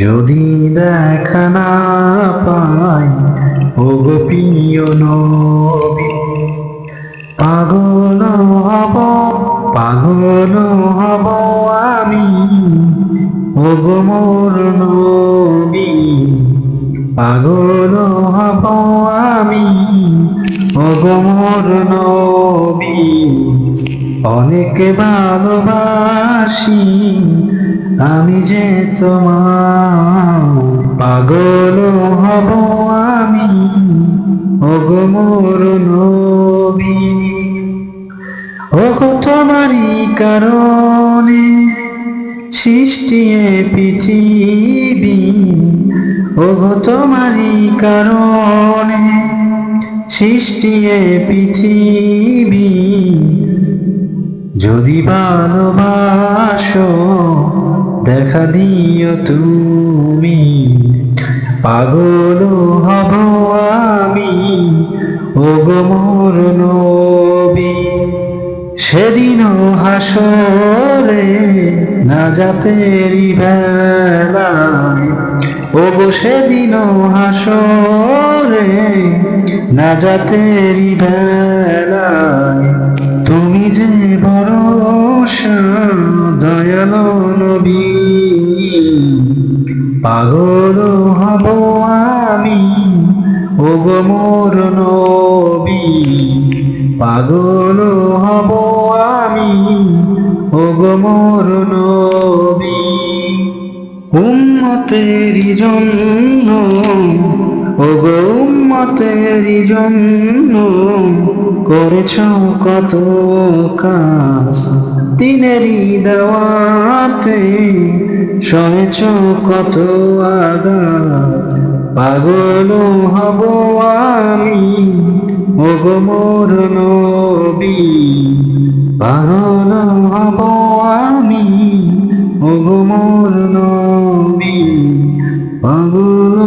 যদি দেখা না পাই ওগো প্রিয় নবী, পাগল হব পাগল হব আমি ওগো মোর নবী, পাগল হব আমি ওগো মোর নবী। অনেক ভালোবাসি আমি যে তোমার, পাগল হব আমি ওগো মোর নবী। ওগো তোমারই কারণে সৃষ্টি এ পৃথিবী, ওগো তোমারই কারণে সৃষ্টি এ পৃথিবী। যদি ভালোবাসো দেখা দিও তুমি, পাগল হব আমি ওগো মোর নবী। সেদিনও হাসরে নাজাতেরি বেলায়, ওগো সেদিনও হাসরে নাজাতেরি বেলায়, তুমি যে ভরসা দয়ালো নবী, পাগল হব আমি ওগো মোর নবী, পাগল হব আমি ওগো মোর নবী। উম্মতেরি জন্য ওগো উম্মতেরি জন্য করেছ কত কাজ, দিনেরই দাওয়াতে সহেছ কত আঘাত, পাগল হব আমি ওগো মোর নবী, পাগল হব আমি ওগো মোর নবী, পাগল